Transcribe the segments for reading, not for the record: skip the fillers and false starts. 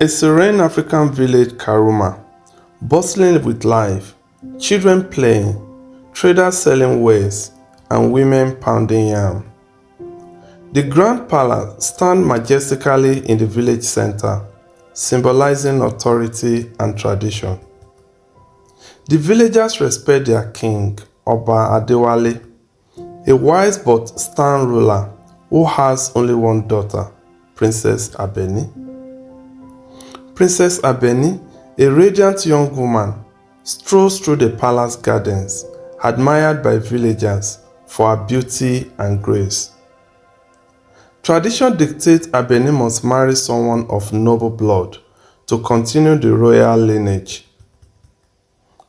A serene African village Karuma, bustling with life, children playing, traders selling wares, and women pounding yam. The grand palace stands majestically in the village center, symbolizing authority and tradition. The villagers respect their king, Oba Adewale, a wise but stern ruler who has only one daughter, Princess Abeni. Princess Abeni, a radiant young woman, strolls through the palace gardens, admired by villagers for her beauty and grace. Tradition dictates Abeni must marry someone of noble blood to continue the royal lineage.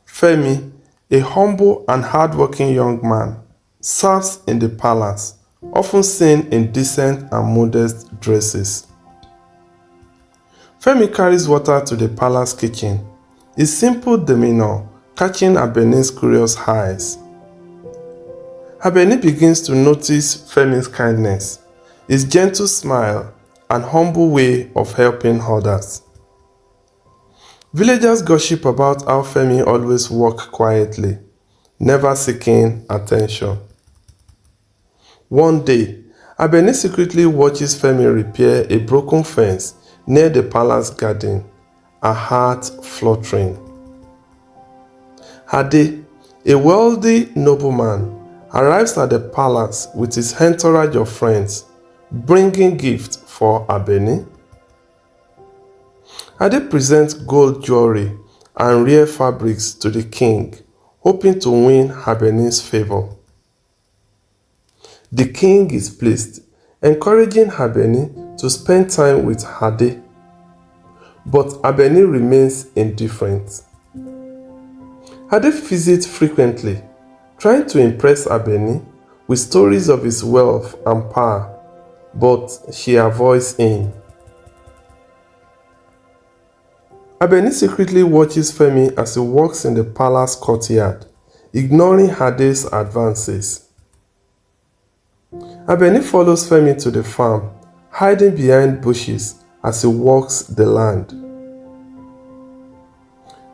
Femi, a humble and hardworking young man, serves in the palace, often seen in decent and modest dresses. Femi carries water to the palace kitchen, his simple demeanor catching Abeni's curious eyes. Abeni begins to notice Femi's kindness, his gentle smile, and humble way of helping others. Villagers gossip about how Femi always walks quietly, never seeking attention. One day, Abeni secretly watches Femi repair a broken fence near the palace garden, her heart fluttering. Ade, a wealthy nobleman, arrives at the palace with his entourage of friends, bringing gifts for Abeni. Ade presents gold jewelry and rare fabrics to the king, hoping to win Abeni's favor. The king is pleased, encouraging Abeni to spend time with Ade. But Abeni remains indifferent. Ade visits frequently, trying to impress Abeni with stories of his wealth and power, but she avoids him. Abeni secretly watches Femi as he walks in the palace courtyard, ignoring Ade's advances. Abeni follows Femi to the farm, hiding behind bushes as he walks the land.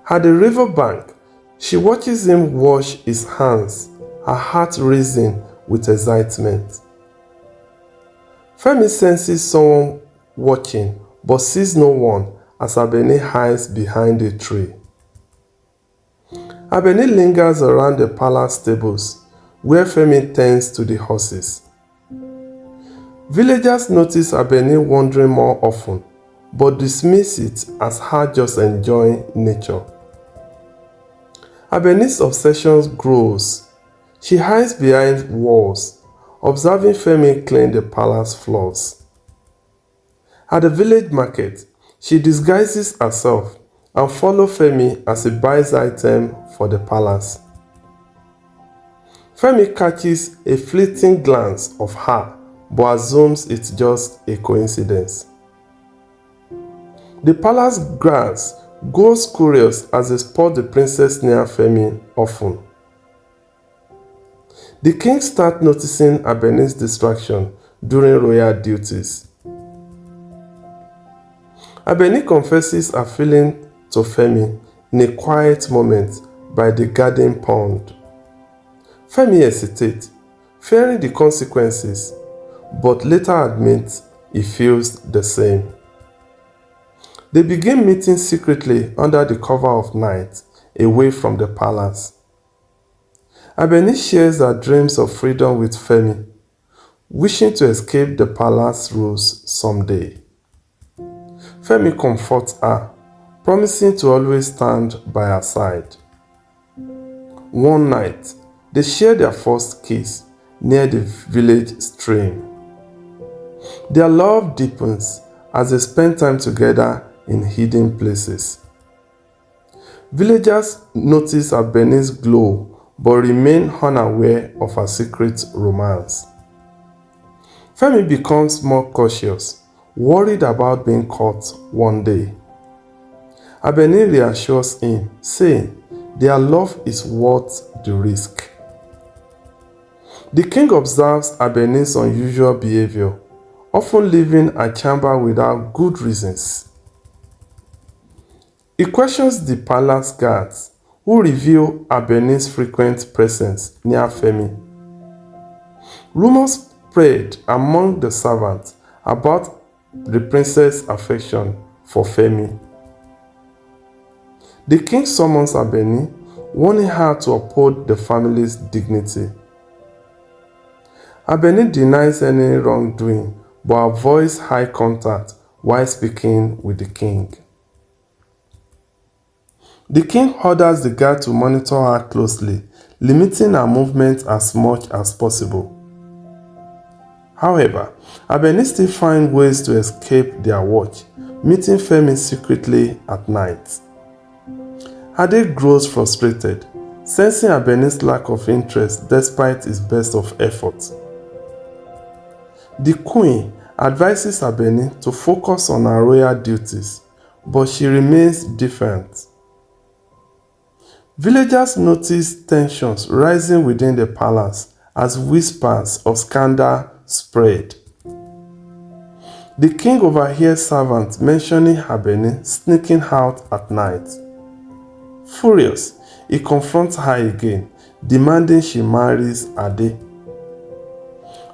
At the river bank, she watches him wash his hands, her heart racing with excitement. Femi senses someone watching but sees no one as Abeni hides behind a tree. Abeni lingers around the palace stables, where Femi tends to the horses. Villagers notice Abeni wandering more often, but dismiss it as her just enjoying nature. Abeni's obsession grows. She hides behind walls, observing Femi clean the palace floors. At the village market, she disguises herself and follows Femi as he buys items for the palace. Femi catches a fleeting glance of her but assumes it's just a coincidence. The palace guards goes curious as they spot the princess near Femi often. The king starts noticing Abeni's distraction during royal duties. Abeni confesses her feeling to Femi in a quiet moment by the garden pond. Femi hesitates, fearing the consequences, but later admits he feels the same. They begin meeting secretly under the cover of night, away from the palace. Abeni shares her dreams of freedom with Femi, wishing to escape the palace rules someday. Femi comforts her, promising to always stand by her side. One night, they share their first kiss near the village stream. Their love deepens as they spend time together in hidden places. Villagers notice Abeni's glow but remain unaware of her secret romance. Femi becomes more cautious, worried about being caught one day. Abeni reassures him, saying their love is worth the risk. The king observes Abeni's unusual behavior, often leaving her chamber without good reasons. He questions the palace guards, who reveal Abeni's frequent presence near Femi. Rumors spread among the servants about the prince's affection for Femi. The king summons Abeni, warning her to uphold the family's dignity. Abeni denies any wrongdoing but avoids eye contact while speaking with the king. The king orders the guard to monitor her closely, limiting her movement as much as possible. However, Abeni still finds ways to escape their watch, meeting Femi secretly at night. Ade grows frustrated, sensing Abeni's lack of interest despite his best of efforts. The queen advises Abeni to focus on her royal duties, but she remains defiant. Villagers notice tensions rising within the palace as whispers of scandal spread. The king overhears servants mentioning Abeni sneaking out at night. Furious, he confronts her again, demanding she marries Ade.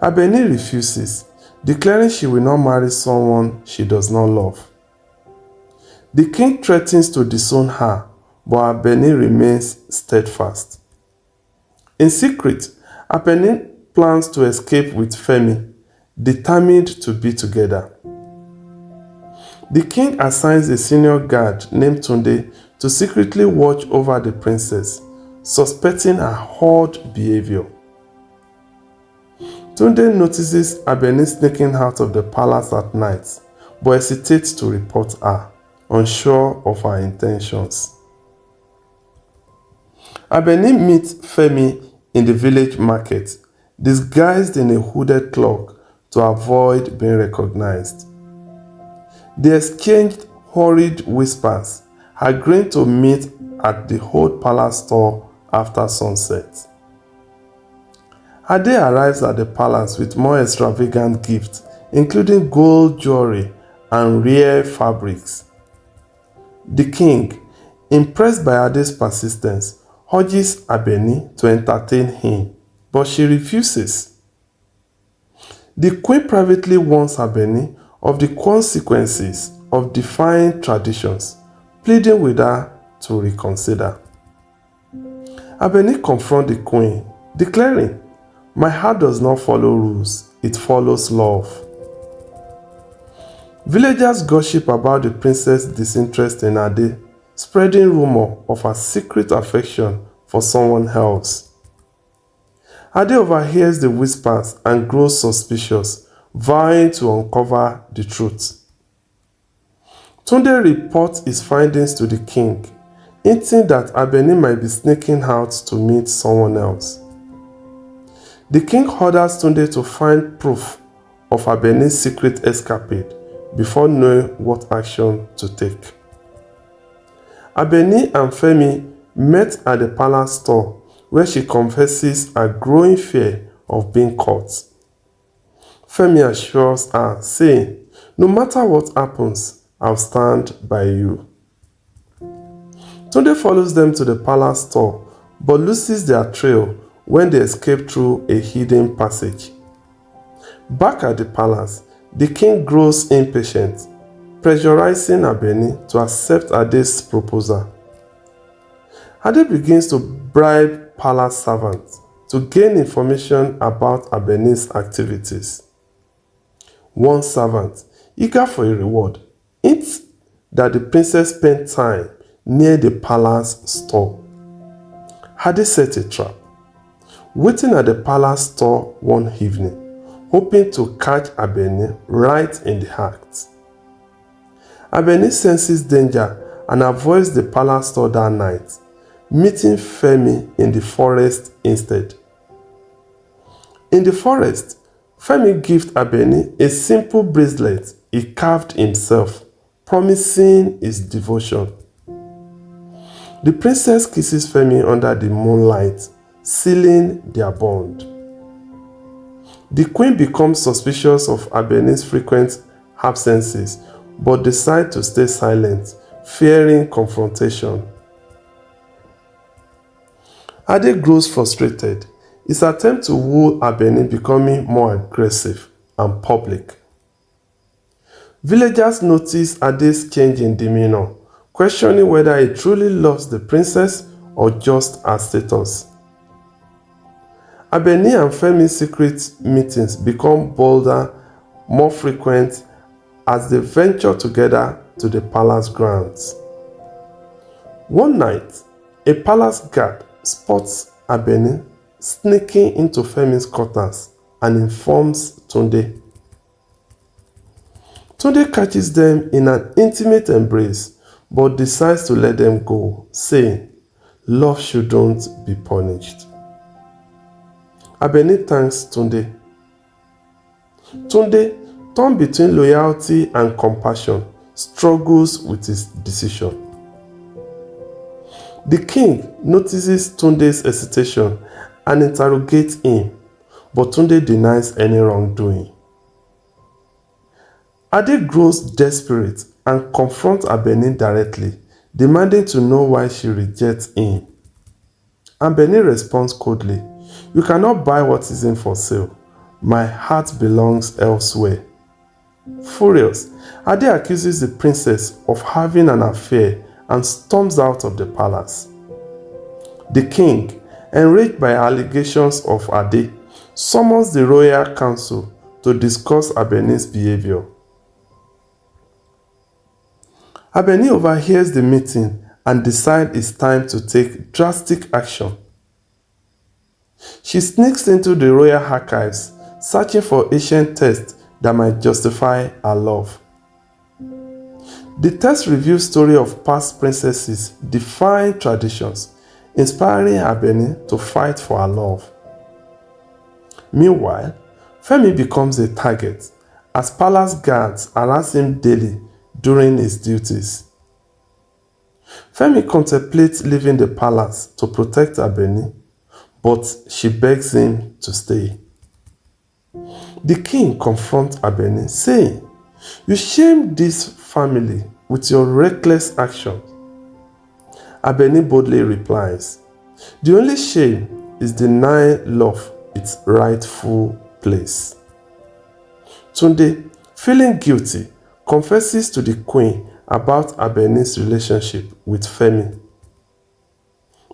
Abeni refuses, declaring she will not marry someone she does not love. The king threatens to disown her, but Abeni remains steadfast. In secret, Abeni plans to escape with Femi, determined to be together. The king assigns a senior guard named Tunde to secretly watch over the princess, suspecting her odd behavior. Tunde notices Abeni sneaking out of the palace at night, but hesitates to report her, unsure of her intentions. Abeni meets Femi in the village market, disguised in a hooded cloak to avoid being recognized. They exchanged hurried whispers, agreeing to meet at the old palace store after sunset. Ade arrives at the palace with more extravagant gifts, including gold jewelry and rare fabrics. The king, impressed by Ade's persistence, urges Abeni to entertain him, but she refuses. The queen privately warns Abeni of the consequences of defying traditions, pleading with her to reconsider. Abeni confronts the queen, declaring, "My heart does not follow rules, it follows love." Villagers gossip about the princess' disinterest in Ade, spreading rumor of her secret affection for someone else. Ade overhears the whispers and grows suspicious, vowing to uncover the truth. Tunde reports his findings to the king, hinting that Abeni might be sneaking out to meet someone else. The king orders Tunde to find proof of Abeni's secret escapade before knowing what action to take. Abeni and Femi met at the palace store, where she confesses a growing fear of being caught. Femi assures her, saying, "No matter what happens, I'll stand by you." Tunde follows them to the palace store, but loses their trail when they escape through a hidden passage. Back at the palace, the king grows impatient, pressurizing Abeni to accept Ade's proposal. Ade begins to bribe palace servants to gain information about Abeni's activities. One servant, eager for a reward, hints that the princess spent time near the palace store. Ade set a trap, waiting at the palace store one evening, hoping to catch Abeni right in the act. Abeni senses danger and avoids the palace store that night, meeting Femi in the forest instead. In the forest, Femi gives Abeni a simple bracelet he carved himself, promising his devotion. The princess kisses Femi under the moonlight, sealing their bond. The queen becomes suspicious of Abeni's frequent absences, but decides to stay silent, fearing confrontation. Ade grows frustrated. His attempt to woo Abeni becoming more aggressive and public. Villagers notice Ade's change in demeanor, questioning whether he truly loves the princess or just her status. Abeni and Femi's secret meetings become bolder, more frequent as they venture together to the palace grounds. One night, a palace guard spots Abeni sneaking into Femi's quarters and informs Tunde. Tunde catches them in an intimate embrace but decides to let them go, saying, "Love shouldn't be punished." Abeni thanks Tunde. Tunde, torn between loyalty and compassion, struggles with his decision. The king notices Tunde's hesitation and interrogates him, but Tunde denies any wrongdoing. Ade grows desperate and confronts Abeni directly, demanding to know why she rejects him. Abeni responds coldly, "You cannot buy what isn't for sale. My heart belongs elsewhere." Furious, Ade accuses the princess of having an affair and storms out of the palace. The king, enraged by allegations of Ade, summons the royal council to discuss Abeni's behavior. Abeni overhears the meeting and decides it's time to take drastic action. She sneaks into the royal archives, searching for ancient texts that might justify her love. The text reveals stories of past princesses defying traditions, inspiring Abeni to fight for her love. Meanwhile, Femi becomes a target as palace guards harass him daily during his duties. Femi contemplates leaving the palace to protect Abeni, but she begs him to stay. The king confronts Abeni, saying, "You shamed this family with your reckless actions." Abeni boldly replies, "The only shame is denying love its rightful place." Tunde, feeling guilty, confesses to the queen about Abeni's relationship with Femi.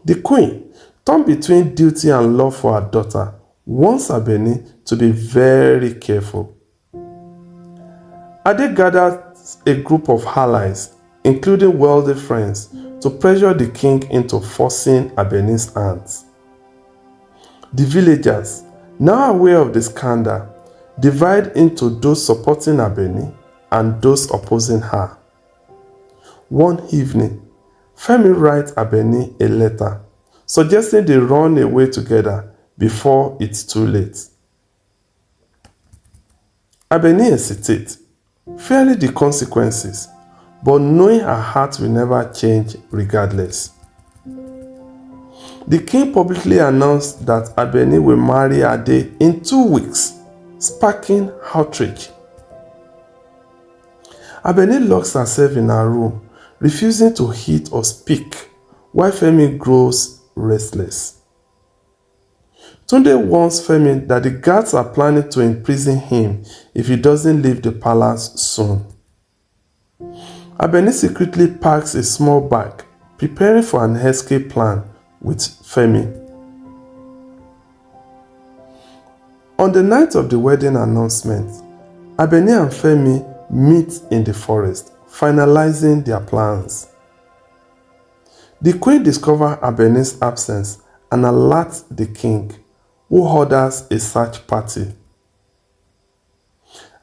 The queen, torn between duty and love for her daughter, warns Abeni to be very careful. Ade gathers a group of allies, including wealthy friends, to pressure the king into forcing Abeni's hands. The villagers, now aware of the scandal, divide into those supporting Abeni and those opposing her. One evening, Femi writes Abeni a letter, suggesting they run away together before it's too late. Abeni hesitates, fearing the consequences, but knowing her heart will never change regardless. The king publicly announced that Abeni will marry Ade in 2 weeks, sparking outrage. Abeni locks herself in her room, refusing to eat or speak, while Femi grows restless. Tunde warns Femi that the guards are planning to imprison him if he doesn't leave the palace soon. Abeni secretly packs a small bag, preparing for an escape plan with Femi. On the night of the wedding announcement, Abeni and Femi meet in the forest, finalizing their plans. The queen discovers Abeni's absence and alerts the king, who orders a search party.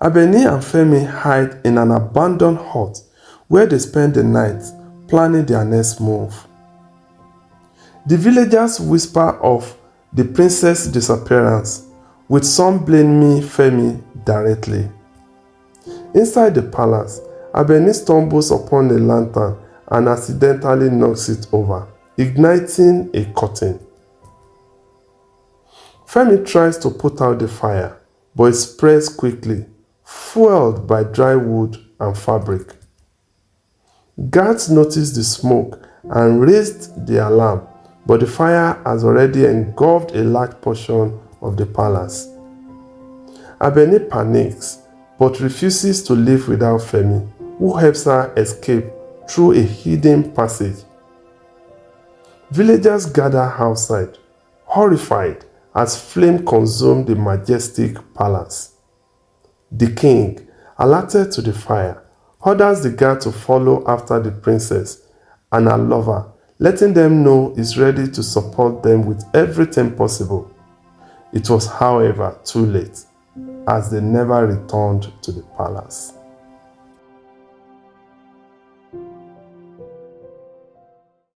Abeni and Femi hide in an abandoned hut where they spend the night planning their next move. The villagers whisper of the princess' disappearance, with some blaming Femi directly. Inside the palace, Abeni stumbles upon a lantern and accidentally knocks it over, igniting a curtain. Femi tries to put out the fire, but it spreads quickly, fueled by dry wood and fabric. Guards noticed the smoke and raised the alarm, but the fire has already engulfed a large portion of the palace. Abeni panics but refuses to leave without Femi, who helps her escape through a hidden passage. Villagers gather outside, horrified as flame consumed the majestic palace. The king, alerted to the fire, orders the guard to follow after the princess and her lover, letting them know he's ready to support them with everything possible. It was, however, too late, as they never returned to the palace.